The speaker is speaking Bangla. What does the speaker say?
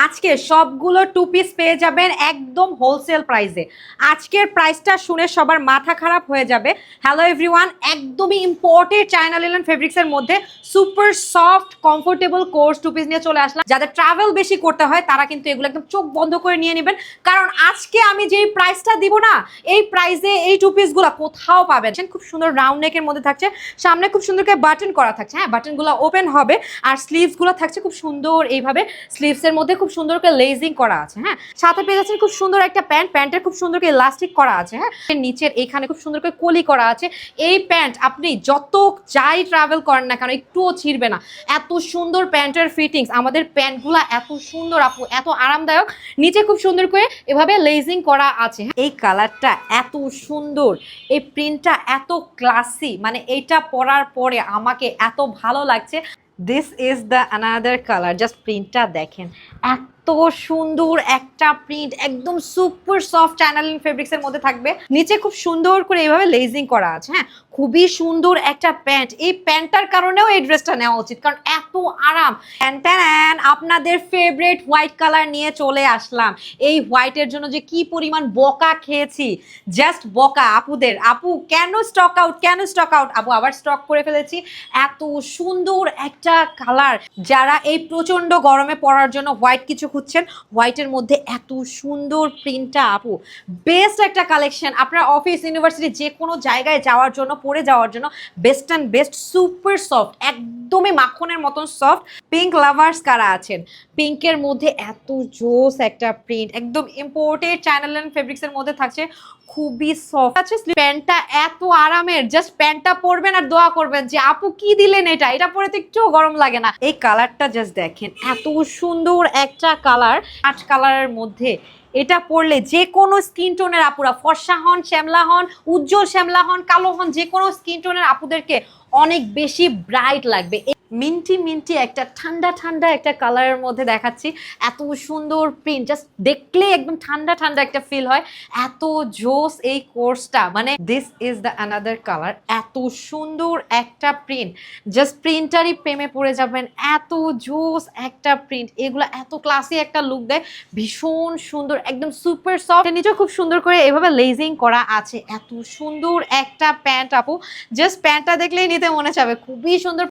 আজকে সবগুলো টু পিস পেয়ে যাবেন একদম হোলসেল প্রাইসে। আজকের প্রাইসটা শুনে সবার মাথা খারাপ হয়ে যাবে। হ্যালো এভরিওয়ান, একদমই ইম্পোর্টেড চায়না লিনেন ফেব্রিক্সের মধ্যে super soft comfortable coords two piece নিয়ে চলে আসলাম। যাদের ট্রাভেল বেশি করতে হয় তারা কিন্তু এগুলো একদম চোখ বন্ধ করে নিয়ে নেবেন, কারণ আজকে আমি যেই প্রাইসটা দিব না, এই প্রাইসে এই টু পিসগুলো কোথাও পাবেন। খুব সুন্দর রাউন্ড নেকের মধ্যে থাকছে, সামনে খুব সুন্দর করে বাটন করা থাকছে। হ্যাঁ, বাটনগুলো ওপেন হবে আর স্লিভসগুলো থাকছে খুব সুন্দর এইভাবে। স্লিভসের মধ্যে খুব সুন্দর করে লেজিং করা আছে। হ্যাঁ, সাথে পেয়ে যাচ্ছেন খুব সুন্দর একটা প্যান্ট, প্যান্টের খুব সুন্দর করে ইলাস্টিক করা আছে। হ্যাঁ, নিচের এখানে খুব সুন্দর করে কলি করা আছে। এই প্যান্ট আপনি যত যাই ট্রাভেল করেন না কেন একটুও ছিঁড়বে না। এত সুন্দর প্যান্টের ফিটিংস, আমাদের প্যান্টগুলো এত সুন্দর আপু, এত আরামদায়ক। নিচে খুব সুন্দর করে এভাবে লেজিং করা আছে। এই কালারটা এত সুন্দর, এই প্রিন্টটা এত ক্লাসি, মানে এইটা পরার পরে আমাকে এত ভালো লাগছে। This is the another colour, just প্রিন্টটা দেখেন, এত সুন্দর একটা প্রিন্ট, একদম সুপার সফট চায়না লিনেন ফেব্রিক্সের মধ্যে থাকবে। নিচে খুব সুন্দর করে এইভাবে লেজিং করা আছে। হ্যাঁ, খুবই সুন্দর একটা প্যান্ট। এই প্যান্টটার কারণেও এই ড্রেসটা নেওয়া উচিত, কারণ এত আরাম। আপনাদের ফেভারিট হোয়াইট কালার নিয়ে চলে আসলাম। এই হোয়াইটের জন্য যে কি পরিমাণ বকা খেয়েছি, জাস্ট বকা আপুদের। আপু কেন স্টক আউট, কেন স্টক আউট? আপু আবার স্টক করে ফেলেছি। এত সুন্দর একটা কালার, যারা এই প্রচন্ড গরমে পরার জন্য হোয়াইট কিছু খুঁজছেন, হোয়াইটের মধ্যে এত সুন্দর প্রিন্টটা আপু বেস্ট একটা কালেকশন। আপনার অফিস, ইউনিভার্সিটি, যে কোনো জায়গায় যাওয়ার জন্য, পরে যাওয়ার জন্য best and best. Super soft, একদমই মাখনের মতন সফট। পিঙ্ক লাভার্স কারা আছেন, পিঙ্কের মধ্যে এত জোস একটা প্রিন্ট, একদম ইম্পোর্টেড চায়না লিনেন ফেব্রিক্সের মধ্যে থাকছে, খুবই সফট আছে। প্যান্টটা এত আরামের, জাস্ট প্যান্টটা পরবেন আর দোয়া করবেন যে আপু কি দিলেন, এটা পরে তো একটু গরম লাগে না। এই কালারটা জাস্ট দেখেন, এত সুন্দর একটা কালার, 8 কালারের মধ্যে। এটা পরলে যে কোনো স্কিন টোনের আপুরা, ফর্সা হন, শ্যামলা হন, উজ্জ্বল শ্যামলা হন, কালো হন, যে কোনো স্কিন টোনের আপুদেরকে অনেক বেশি ব্রাইট লাগবে। মিন্টি মিন্টি একটা ঠান্ডা ঠান্ডা একটা কালারের মধ্যে দেখাচ্ছি। এত সুন্দর প্রিন্ট, জাস্ট দেখলে একদম ঠান্ডা ঠান্ডা একটা ফিল হয়। এত জোস এই কোর্সটা, মানে this is the another colour. এত সুন্দর একটা প্রিন্ট, জাস্ট প্রিন্টারই প্রেমে পড়ে যাবেন। এত জোস একটা প্রিন্ট, এগুলো এত ক্লাসি একটা লুক দেয়, ভীষণ সুন্দর, একদম সুপার সফট। নিচে খুব সুন্দর করে এভাবে লেজিং করা আছে। এত সুন্দর একটা প্যান্ট আপু, জাস্ট প্যান্টটা দেখলেই নিতে মনে চাবে, খুবই সুন্দর।